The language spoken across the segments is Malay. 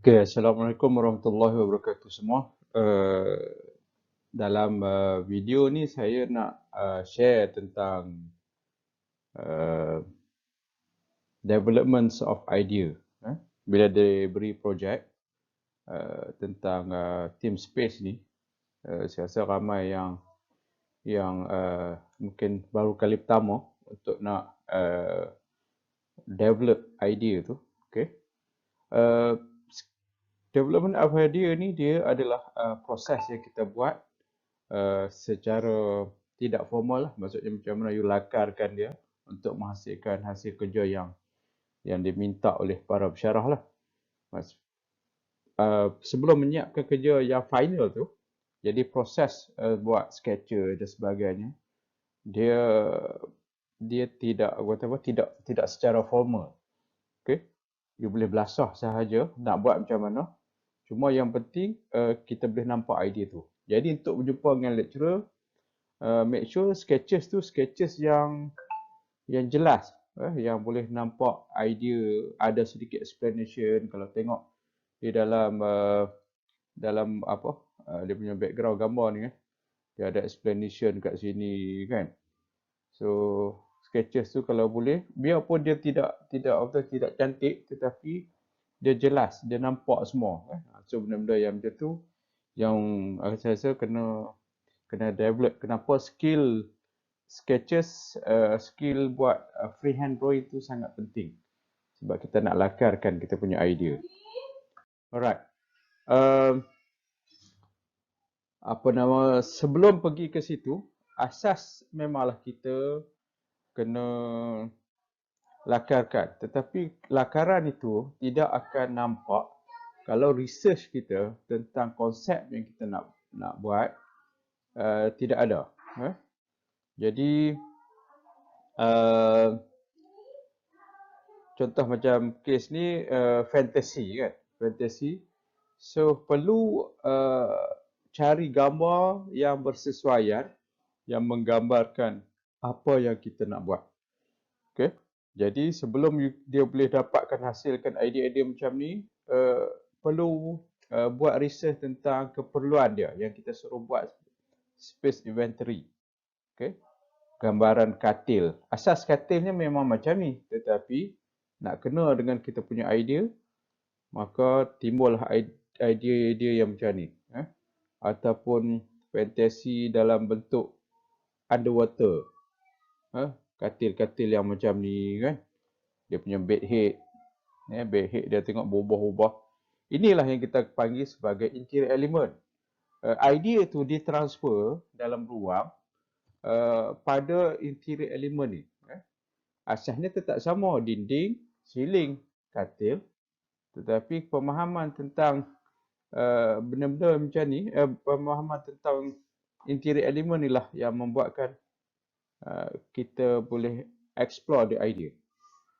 Okay, Assalamualaikum warahmatullahi wabarakatuh semua. Dalam video ni saya nak share tentang uh, developments of idea. Bila dia beri projek tentang team space ni, saya rasa ramai yang mungkin baru kali pertama untuk nak develop idea tu. Okay. Development of idea ni dia adalah proses yang kita buat secara tidak formal lah. Maksudnya macam mana you lakarkan dia untuk menghasilkan hasil kerja yang diminta oleh para pensyarah lah. Sebelum menyiapkan kerja yang final tu, jadi proses buat sketcher dan sebagainya, dia tidak secara formal. Okay? You boleh belasah sahaja nak buat macam mana. Cuma yang penting kita boleh nampak idea tu. Jadi untuk berjumpa dengan lecturer, make sure sketches tu sketches yang jelas, yang boleh nampak idea, ada sedikit explanation. Kalau tengok di dalam dia punya background gambar ni, dia ada explanation kat sini kan. So sketches tu kalau boleh, biarpun dia tidak cantik, tetapi dia jelas, dia nampak semua. So benda-benda yang macam tu yang saya rasa kena develop. Kenapa skill sketches, skill buat freehand drawing tu sangat penting. Sebab kita nak lakarkan kita punya idea. Alright. Sebelum pergi ke situ, asas memanglah kita kena lakarkan. Tetapi lakaran itu tidak akan nampak kalau research kita tentang konsep yang kita nak buat tidak ada. Jadi contoh macam kes ni fantasy kan. Fantasy. So perlu cari gambar yang bersesuaian, yang menggambarkan apa yang kita nak buat. Okay. Jadi sebelum dia boleh dapatkan hasilkan idea-idea macam ni, perlu buat research tentang keperluan dia yang kita suruh buat space inventory. Okay. Gambaran katil. Asas katilnya memang macam ni, tetapi nak kena dengan kita punya idea, maka timbullah idea-idea yang macam ni. Ataupun fantasi dalam bentuk underwater. Katil-katil yang macam ni kan. Dia punya bed head. Bed head dia tengok berubah-ubah. Inilah yang kita panggil sebagai interior element. Idea tu ditransfer dalam ruang pada interior element ni. Asasnya tetap sama, dinding, ceiling, katil. Tetapi pemahaman tentang benda-benda macam ni, pemahaman tentang interior element ni lah yang membuatkan kita boleh explore the idea.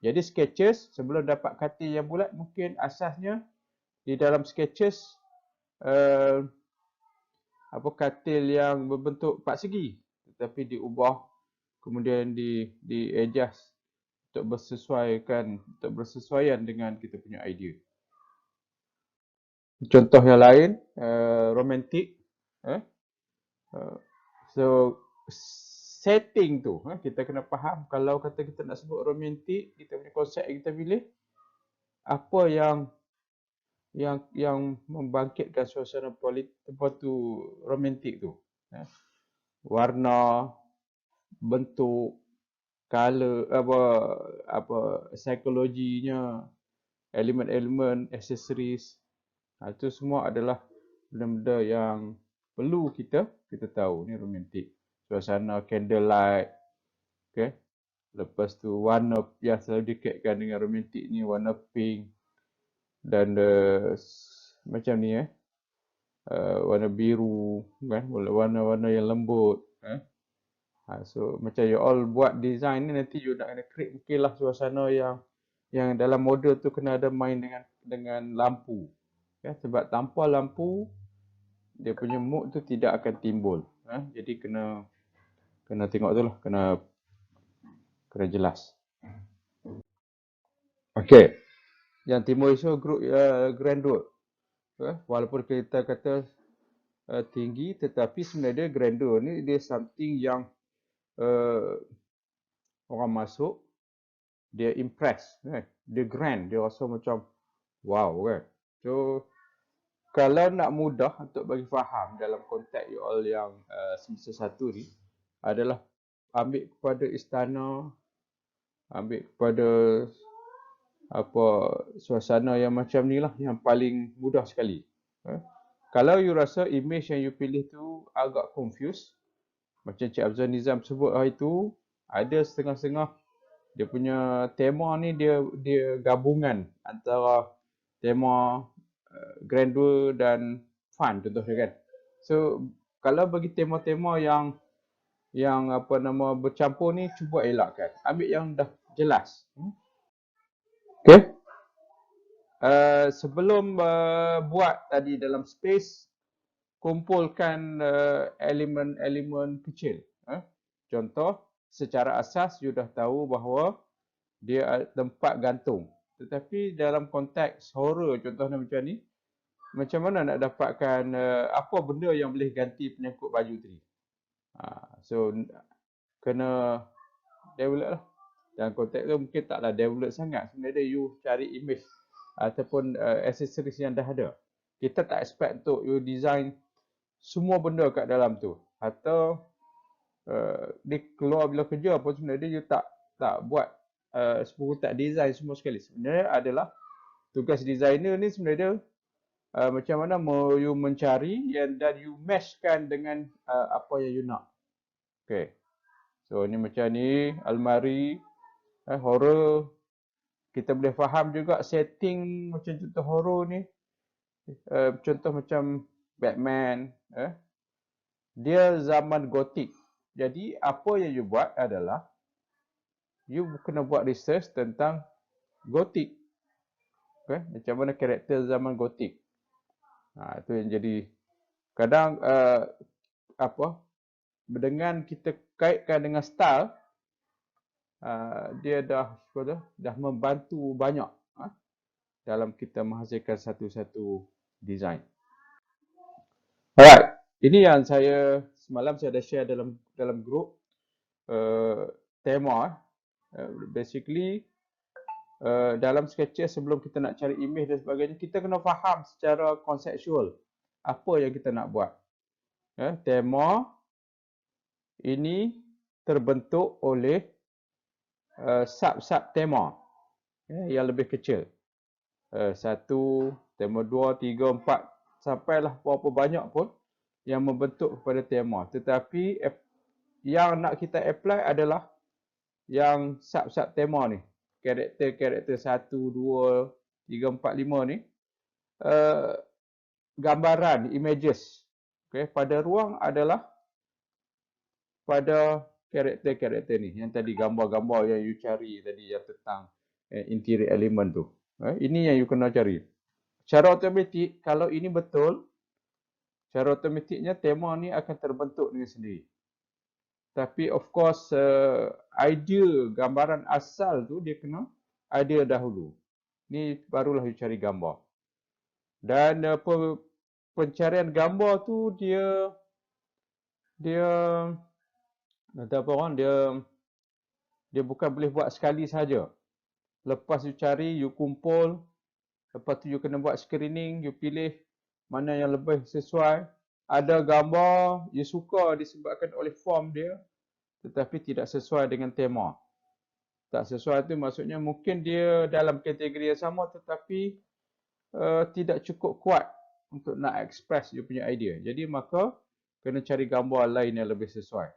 Jadi sketches, sebelum dapat katil yang bulat, mungkin asasnya di dalam sketches katil yang berbentuk empat segi, tetapi diubah kemudian di adjust untuk bersesuaian dengan kita punya idea. Contoh yang lain, romantik. So setting tu kita kena faham. Kalau kata kita nak sebut romantik, kita punya konsep yang kita pilih, apa yang membangkitkan suasana romantik tu. Warna, bentuk, color, psikologinya, elemen-elemen, accessories. Itu semua adalah benda-benda yang perlu kita tahu. Ni romantik. Suasana candlelight. Okay. Lepas tu warna yang selalu dikaitkan dengan romantik ni warna pink. Dan macam ni warna biru kan, warna-warna yang lembut. So macam you all buat design ni, nanti you nak kena create mungkinlah suasana yang dalam model tu kena ada main dengan lampu. Sebab tanpa lampu dia punya mood tu tidak akan timbul. Jadi kena tengok tu lah, kena jelas. Okay. Yang Timur Asia Grand Road. Walaupun kita kata tinggi, tetapi sebenarnya grandeur ni dia something yang uh, orang masuk, dia impress, kan? Dia grand, dia rasa macam wow, kan? So, kalau nak mudah untuk bagi faham dalam konteks you all yang semester 1 ni, adalah ambil kepada istana, ambil kepada apa suasana yang macam ni lah yang paling mudah sekali. Kalau you rasa image yang you pilih tu agak confused, macam Cik Afzal Nizam sebut hari tu, ada setengah-setengah dia punya tema ni dia gabungan antara tema grandeur dan fun contohnya kan. So kalau bagi tema-tema yang apa nama bercampur ni, cuba elakkan. Ambil yang dah jelas. Okay. Sebelum buat tadi dalam space, kumpulkan elemen-elemen kecil. Contoh, secara asas you dah tahu bahawa dia tempat gantung. Tetapi dalam konteks horror contohnya macam ni, macam mana nak dapatkan apa benda yang boleh ganti penyangkut baju tadi. So, kena develop lah. Dalam konteks tu mungkin taklah develop sangat. Sebenarnya you cari image ataupun accessories yang dah ada. Kita tak expect untuk you design semua benda kat dalam tu. Atau dia keluar bila kerja pun sebenarnya you tak buat semua tak design semua sekali. Sebenarnya adalah tugas designer ni sebenarnya macam mana you mencari dan you matchkan dengan apa yang you nak. Okay. So ni macam ni almari horror. Kita boleh faham juga setting macam contoh horror ni. Contoh macam Batman. Dia zaman gotik. Jadi apa yang you buat adalah you kena buat research tentang gotik. Okay? Macam mana karakter zaman gotik. Itu yang jadi kadang dengan kita kaitkan dengan style, dia dah membantu banyak dalam kita menghasilkan satu-satu design. Alright, ini yang semalam saya dah share dalam grup tema. Basically dalam sketches sebelum kita nak cari image dan sebagainya, kita kena faham secara konseptual apa yang kita nak buat. Tema ini terbentuk oleh sub-sub tema yang lebih kecil. 1, tema 2, 3, 4 sampailah berapa banyak pun yang membentuk kepada tema. Tetapi yang nak kita apply adalah yang sub-sub tema ni. Karakter 1, 2, 3, 4, 5 ni. Gambaran, images. Okay, pada ruang adalah pada karakter-karakter ni. Yang tadi gambar-gambar yang you cari tadi yang tentang interior element tu. Ini yang you kena cari. Secara automatik, kalau ini betul, secara automatiknya tema ni akan terbentuk dengan sendiri. Tapi of course, idea gambaran asal tu dia kena idea dahulu. Ni barulah you cari gambar. Dan pencarian gambar tu dia kata apa orang, dia bukan boleh buat sekali saja. Lepas you cari, you kumpul, lepas tu you kena buat screening, you pilih mana yang lebih sesuai. Ada gambar you suka disebabkan oleh form dia, tetapi tidak sesuai dengan tema. Tak sesuai tu maksudnya mungkin dia dalam kategori yang sama, tetapi tidak cukup kuat untuk nak express you punya idea. Jadi maka kena cari gambar lain yang lebih sesuai.